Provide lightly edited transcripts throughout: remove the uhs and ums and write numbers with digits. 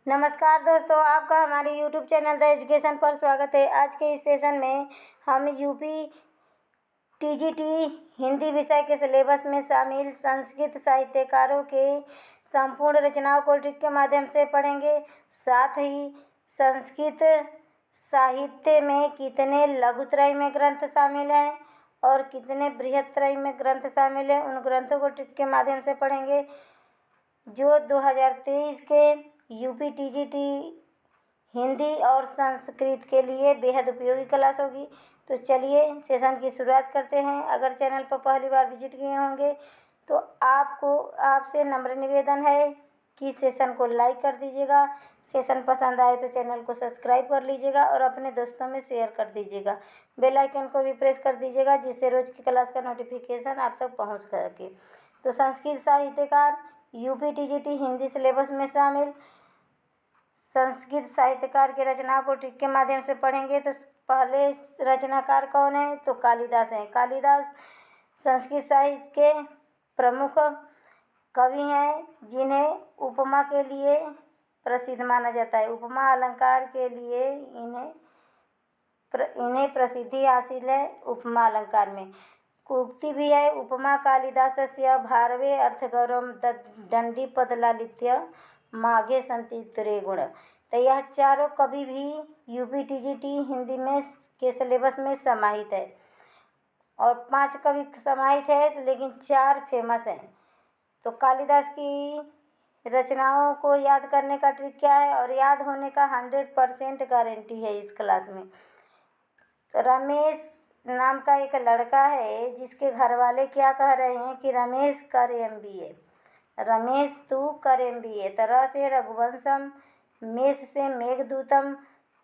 नमस्कार दोस्तों, आपका हमारे YouTube चैनल द एजुकेशन पर स्वागत है। आज के इस सेशन में हम यूपी टीजीटी हिंदी विषय के सिलेबस में शामिल संस्कृत साहित्यकारों के संपूर्ण रचनाओं को ट्रिक के माध्यम से पढ़ेंगे। साथ ही संस्कृत साहित्य में कितने लघुत्रय में ग्रंथ शामिल हैं और कितने बृहत्त्रय में ग्रंथ शामिल हैं, उन ग्रंथों को ट्रिक के माध्यम से पढ़ेंगे, जो 2023 के यूपी टीजीटी हिंदी और संस्कृत के लिए बेहद उपयोगी क्लास होगी। तो चलिए सेशन की शुरुआत करते हैं। अगर चैनल पर पहली बार विजिट किए होंगे तो आपसे नम्र निवेदन है कि सेशन को लाइक कर दीजिएगा। सेशन पसंद आए तो चैनल को सब्सक्राइब कर लीजिएगा और अपने दोस्तों में शेयर कर दीजिएगा। बेल आइकन को भी प्रेस कर दीजिएगा, जिससे रोज़ की क्लास का नोटिफिकेशन आप तक पहुंच सके। तो संस्कृत साहित्यकार यूपी टीजीटी हिंदी सिलेबस में शामिल संस्कृत साहित्यकार की रचनाओं को ट्रिक के माध्यम से पढ़ेंगे। तो पहले रचनाकार कौन है? तो कालिदास हैं। कालिदास संस्कृत साहित्य के प्रमुख कवि हैं, जिन्हें उपमा के लिए प्रसिद्ध माना जाता है। उपमा अलंकार के लिए इन्हें प्रसिद्धि हासिल है। उपमा अलंकार में उक्ति भी है, उपमा कालिदासस्य भारवे अर्थगौरवं दंडी पदलालित्य माघे संति तुरे गुण। तो यह चारों कवि भी यूपी टीजीटी हिंदी में के सिलेबस में समाहित है और 5 कवि समाहित है, लेकिन 4 फेमस हैं। तो कालिदास की रचनाओं को याद करने का ट्रिक क्या है और याद होने का 100% गारंटी है इस क्लास में। तो रमेश नाम का एक लड़का है, जिसके घर वाले क्या कह रहे हैं कि रमेश कर MBA, रमेश तू कर MBA। तो र से रघुवंशम, मेष से मेघदूतम,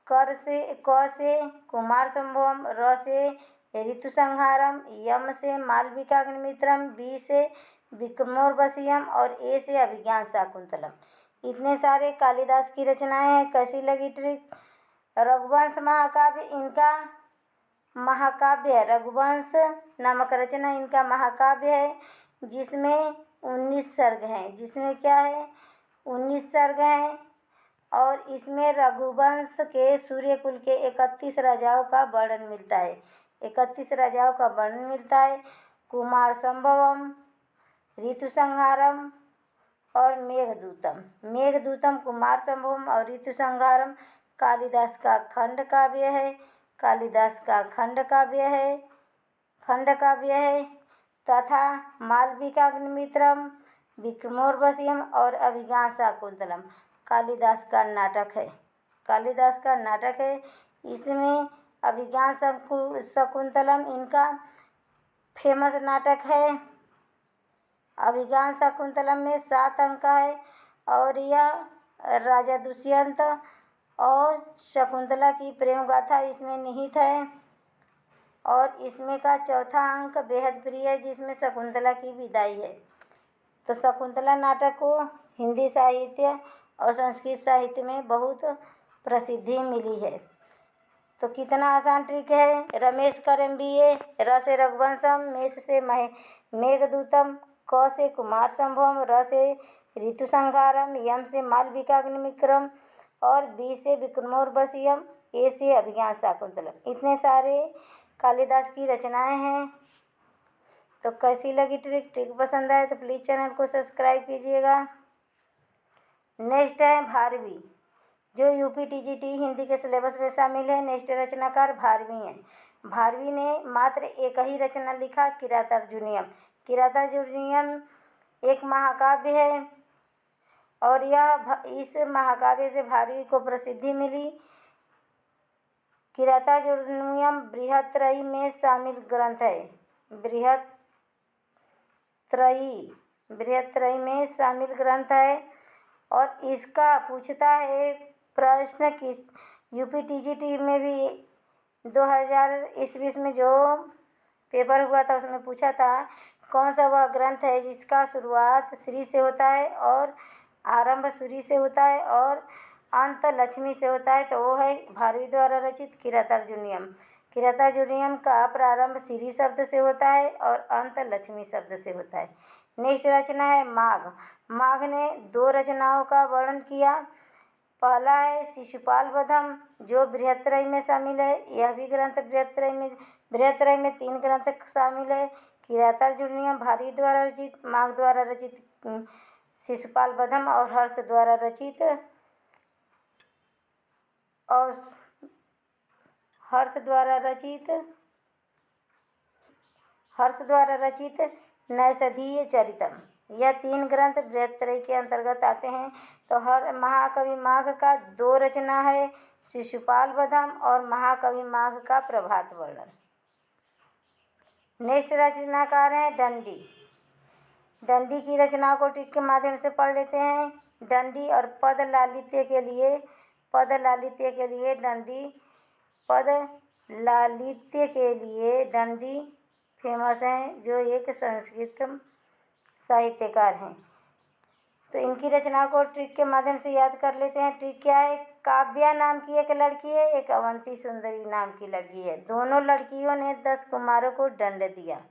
क से कुमार संभवम, र से ऋतु संहारम, यम से मालविकाग्निमित्रम, बी से विक्रमोर्वशीयम और ए से अभिज्ञान शाकुंतलम। इतने सारे कालिदास की रचनाएं हैं। कैसी लगी ट्रिक? रघुवंश महाकाव्य इनका महाकाव्य है। रघुवंश नामक रचना इनका महाकाव्य है, जिसमें 19 सर्ग हैं। जिसमें क्या है? 19 सर्ग हैं और इसमें रघुवंश के सूर्यकुल के 31 राजाओं का वर्णन मिलता है। 31 राजाओं का वर्णन मिलता है। कुमार संभवम, ऋतु संहारम और मेघदूतम, कुमार संभवम और ऋतु संहारम कालिदास का खंड काव्य है। कालिदास का खंड काव्य है तथा मालविकाग्निमित्रम, विक्रमोर्वशीयम और अभिज्ञान शाकुंतलम कालिदास का नाटक है। इसमें अभिज्ञान शाकुंतलम इनका फेमस नाटक है। अभिज्ञान शाकुंतलम में 7 अंक है और यह राजा दुष्यंत और शकुंतला की प्रेम गाथा इसमें निहित है। और इसमें का चौथा अंक बेहद प्रिय है, जिसमें शकुंतला की विदाई है। तो शकुंतला नाटक को हिंदी साहित्य और संस्कृत साहित्य में बहुत प्रसिद्धि मिली है। तो कितना आसान ट्रिक है। रमेश कर MBA, र से रघुवंशम, मेष से मेघदूतम, क से कुमार संभवम, र से ऋतु संहारम, यम से मालविकाग्निमित्रम और बी से विक्रमोर्वशीयम, ए से अभिज्ञान शाकुंतलम। इतने सारे कालिदास की रचनाएं हैं। तो कैसी लगी ट्रिक? पसंद आए तो प्लीज़ चैनल को सब्सक्राइब कीजिएगा। नेक्स्ट है भारवी, जो यूपी टीजीटी हिंदी के सिलेबस में शामिल है। नेक्स्ट रचनाकार भारवी हैं। भारवी ने मात्र एक ही रचना लिखा, किरातार्जुनीयम। किरातार्जुनीयम एक महाकाव्य है और इस महाकाव्य से भारवी को प्रसिद्धि मिली। किरातार्जुनीयम बृहत्त्रयी में शामिल ग्रंथ है। बृहत्त्रयी में शामिल ग्रंथ है और इसका पूछता है प्रश्न कि यूपी टीजीटी में भी 2020 में जो पेपर हुआ था उसमें पूछा था कौन सा वह ग्रंथ है जिसका शुरुआत श्री से होता है और आरंभ सूरी से होता है और अंत लक्ष्मी से होता है। तो वो है भारवी द्वारा रचित किरातार्जुनीयम। किरातार्जुनीयम का प्रारंभ श्री शब्द से होता है और अंत लक्ष्मी शब्द से होता है। नेक्स्ट रचना है माघ। माघ ने 2 रचनाओं का वर्णन किया। पहला है शिशुपाल वधम, जो बृहत्त्रयी में शामिल है। यह भी ग्रंथ बृहत्त्रयी में 3 ग्रंथ शामिल है। किरातार्जुनीयम भारवी द्वारा रचित, माघ द्वारा रचित शिशुपाल वधम और हर्ष द्वारा रचित नैषधीय चरितम। यह 3 ग्रंथ बृहत्त्रयी के अंतर्गत आते हैं। तो हर महाकवि माघ का 2 रचना है, शिशुपाल वधम और महाकवि माघ का प्रभात वर्णन। नेक्स्ट रचनाकार हैं दंडी। दंडी की रचनाओं को ट्रिक के माध्यम से पढ़ लेते हैं। दंडी और पद लालित्य के लिए दंडी फेमस हैं, जो एक संस्कृत साहित्यकार हैं। तो इनकी रचनाओं को ट्रिक के माध्यम से याद कर लेते हैं। ट्रिक क्या है? काव्या नाम की एक लड़की है, एक अवंती सुंदरी नाम की लड़की है। दोनों लड़कियों ने 10 कुमारों को दंड दिया।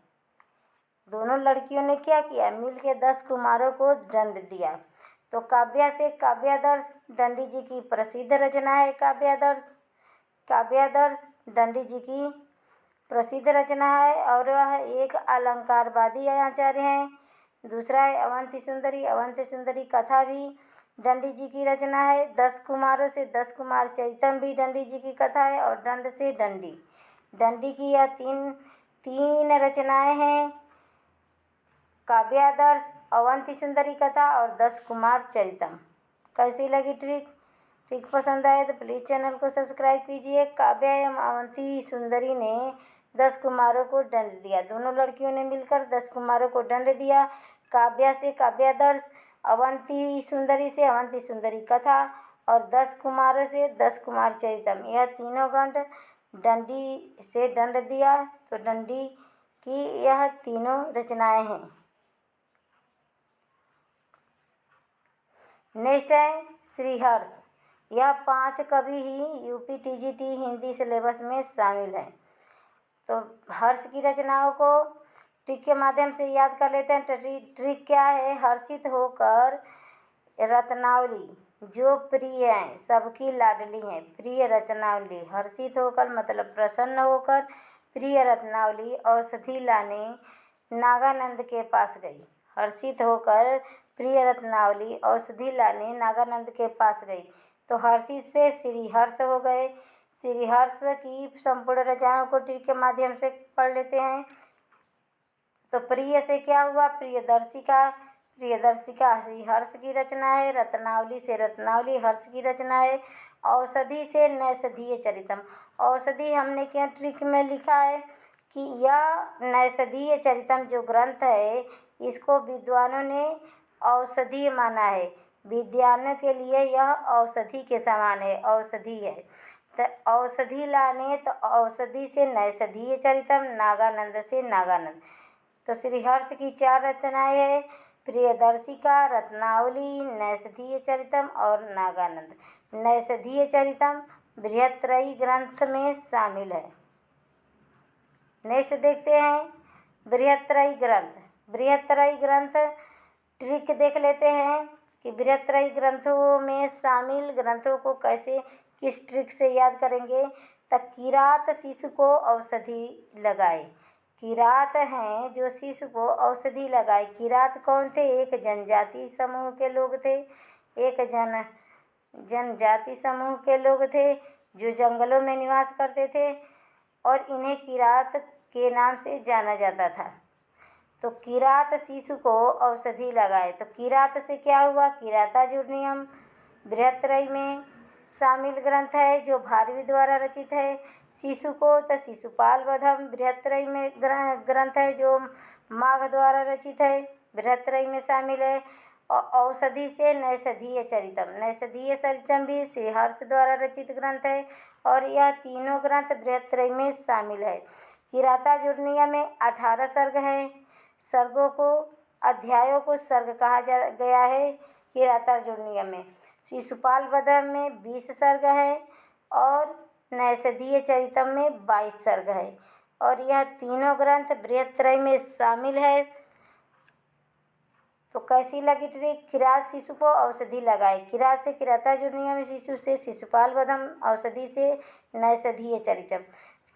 दोनों लड़कियों ने क्या किया? मिलके 10 कुमारों को दंड दिया। तो काव्या से काव्यादर्श दंडी जी की प्रसिद्ध रचना है। काव्यादर्श दंडी जी की प्रसिद्ध रचना है और वह एक अलंकारवादी आचार्य हैं। दूसरा है अवंती सुंदरी कथा भी दंडी जी की रचना है। 10 कुमारों से 10 कुमार चरितम भी दंडी जी की कथा है। और दंड से दंडी की यह तीन रचनाएं हैं, काव्यादर्श, अवंती सुंदरी कथा और 10 कुमार चरितम। कैसी लगी ट्रिक पसंद आए तो प्लीज़ चैनल को सब्सक्राइब कीजिए। काव्या एवं अवंती सुंदरी ने 10 कुमारों को दंड दिया। दोनों लड़कियों ने मिलकर 10 कुमारों को दंड दिया। काव्या से काव्यादर्श, अवंती सुंदरी से अवंती सुंदरी कथा और 10 कुमारों से 10 कुमार चरितम, यह तीनों ग्रंथ दंडी से दंड दिया। तो दंडी की यह तीनों रचनाएं हैं। नेक्स्ट है श्रीहर्ष। यह 5 कवि ही यूपी टीजीटी हिंदी सिलेबस में शामिल हैं। तो हर्ष की रचनाओं को ट्रिक के माध्यम से याद कर लेते हैं। ट्रिक क्या है? हर्षित होकर रत्नावली, जो प्रिय हैं, सबकी लाडली हैं, प्रिय रत्नावली। हर्षित होकर मतलब प्रसन्न होकर प्रिय रत्नावली औषधि लाने नागानंद के पास गई। हर्षित होकर प्रिय रत्नावली औषधि लाने नागानंद के पास गई। तो हर्षित से श्रीहर्ष हो गए। श्रीहर्ष की संपूर्ण रचनाओं को ट्रिक के माध्यम से पढ़ लेते हैं। तो प्रिय से क्या हुआ? प्रियदर्शिका श्रीहर्ष की रचना है। रत्नावली से रत्नावली हर्ष की रचना है। औषधि से नैषधीय चरितम। औषधि हमने क्यों ट्रिक में लिखा है कि यह नैषधीय चरितम जो ग्रंथ है, इसको विद्वानों ने औषधि माना है। विद्वानों के लिए यह औषधि के समान है, औषधि है। तो औषधि लाने, तो औषधि से नैषधीय चरितम, नागानंद से नागानंद। तो श्रीहर्ष की 4 रचनाएं हैं, प्रियदर्शिका, रत्नावली, नैषधीय चरितम और नागानंद। नैषधीय चरितम बृहत्त्रयी ग्रंथ में शामिल है। नेक्स्ट देखते हैं बृहत्त्रयी ग्रंथ। ट्रिक देख लेते हैं कि बृहत्त्रयी ग्रंथों में शामिल ग्रंथों को कैसे किस ट्रिक से याद करेंगे। तो किरात शिशु को औषधि लगाए। किरात हैं जो शिशु को औषधि लगाए। किरात कौन थे? एक जनजाति समूह के लोग थे। एक जनजाति समूह के लोग थे जो जंगलों में निवास करते थे और इन्हें किरात के नाम से जाना जाता था। तो किरात शिशु को औषधि लगाए। तो किरात से क्या हुआ? किरातार्जुनीयम बृहत्त्रयी में शामिल ग्रंथ है जो भारवी द्वारा रचित है। शिशु को तो शिशुपाल वधम बृहत्त्रयी में ग्रंथ है जो माघ द्वारा रचित है, बृहत्त्रयी में शामिल है। और औषधि से नैषधीय चरितम भी श्रीहर्ष द्वारा रचित ग्रंथ है और यह तीनों ग्रंथ बृहत्त्रयी में शामिल है। किरातार्जुनीय में 18 सर्ग हैं। सर्गों को, अध्यायों को सर्ग कहा गया है किरातार्जुनीय में। शिशुपाल वधम में 20 सर्ग हैं और नैषधीय चरितम में 22 सर्ग हैं और यह तीनों ग्रंथ बृहत्त्रयी में शामिल है। तो कैसी लगी ट्रिक? किरात शिशु को औषधि लगाए। किरात से किरातार्जुनीयम, शिशु से शिशुपाल वधम, औषधि से नैषधीय चरितम।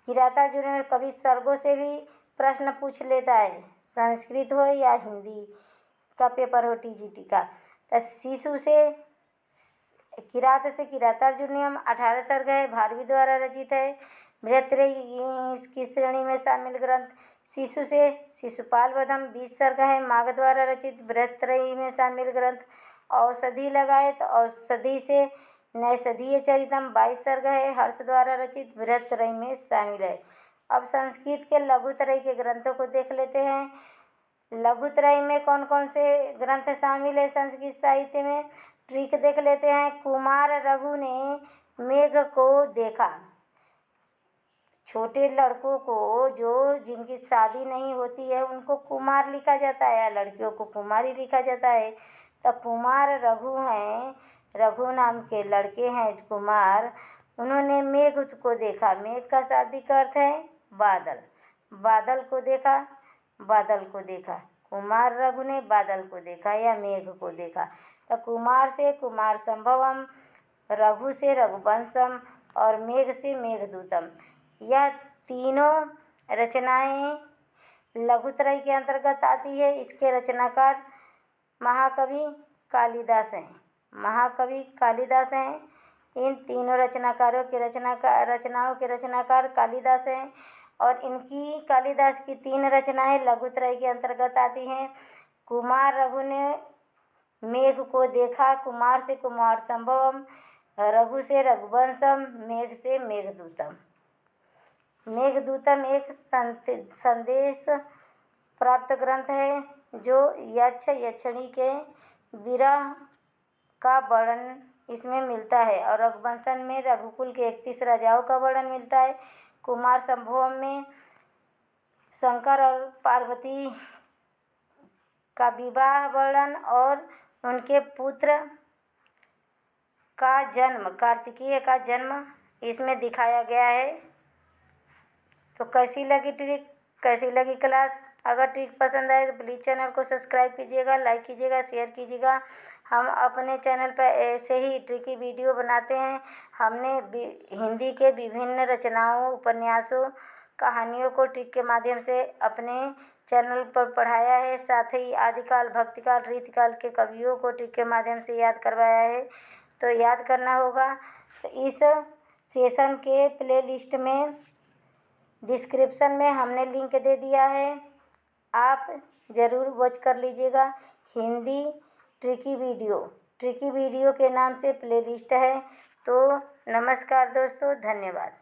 किरातार्जुनीयम कभी सर्गों से भी प्रश्न पूछ लेता है, संस्कृत हो या हिंदी का पेपर हो टीजीटी का। तो शिशु से किरात से किरातार्जुनीयम 18 सर्ग है, भारवी द्वारा रचित है। बृहत्त्रयी इसकी श्रेणी में शामिल ग्रंथ। शिशु से शिशुपाल वधम 20 सर्ग है, माघ द्वारा रचित, बृहत्त्रयी में शामिल ग्रंथ। औषधि लगाए तो औषधि से नैषधीय चरितम 22 सर्ग है, हर्ष द्वारा रचित, बृहत्त्रयी में शामिल है। अब संस्कृत के लघुत्रयी के ग्रंथों को देख लेते हैं। लघुत्रयी में कौन कौन से ग्रंथ शामिल है संस्कृत साहित्य में? ट्रिक देख लेते हैं। कुमार रघु ने मेघ को देखा। छोटे लड़कों को जो जिनकी शादी नहीं होती है उनको कुमार लिखा जाता है, या लड़कियों को कुमारी लिखा जाता है। तो कुमार रघु हैं, रघु नाम के लड़के हैं कुमार, उन्होंने मेघ को देखा। मेघ का शाब्दिक अर्थ है बादल। बादल को देखा, बादल को देखा। कुमार रघु ने बादल को देखा या मेघ को देखा। तो कुमार से कुमार संभवम, रघु से रघुवंशम और मेघ से मेघदूतम। यह तीनों रचनाएं लघुत्रयी के अंतर्गत आती है। इसके रचनाकार महाकवि कालिदास हैं। महाकवि कालिदास हैं। इन तीनों रचनाकारों के रचनाओं के रचनाकार कालिदास हैं और इनकी कालिदास की 3 रचनाएं लघुत्रयी के अंतर्गत आती हैं। कुमार रघु ने मेघ को देखा, कुमार से कुमार संभवम, रघु से रघुवंशम, मेघ से मेघदूतम। मेघदूतम एक संदेश प्राप्त ग्रंथ है जो यक्ष यक्षिणी के विरह का वर्णन इसमें मिलता है और रघुवंशम में रघुकुल के 31 राजाओं का वर्णन मिलता है। कुमार संभवम में शंकर और पार्वती का विवाह वर्णन और उनके पुत्र का जन्म, कार्तिकेय का जन्म इसमें दिखाया गया है। तो कैसी लगी ट्रिक, कैसी लगी क्लास? अगर ट्रिक पसंद आए तो प्लीज़ चैनल को सब्सक्राइब कीजिएगा, लाइक कीजिएगा, शेयर कीजिएगा। हम अपने चैनल पर ऐसे ही ट्रिकी वीडियो बनाते हैं। हमने हिंदी के विभिन्न रचनाओं, उपन्यासों, कहानियों को ट्रिक के माध्यम से अपने चैनल पर पढ़ाया है। साथ ही आदिकाल, भक्तिकाल, रीतिकाल के कवियों को ट्रिक के माध्यम से याद करवाया है। तो याद करना होगा। तो इस सेशन के प्लेलिस्ट में डिस्क्रिप्शन में हमने लिंक दे दिया है, आप ज़रूर वॉच कर लीजिएगा। हिंदी ट्रिकी वीडियो के नाम से प्लेलिस्ट है। तो नमस्कार दोस्तों, धन्यवाद।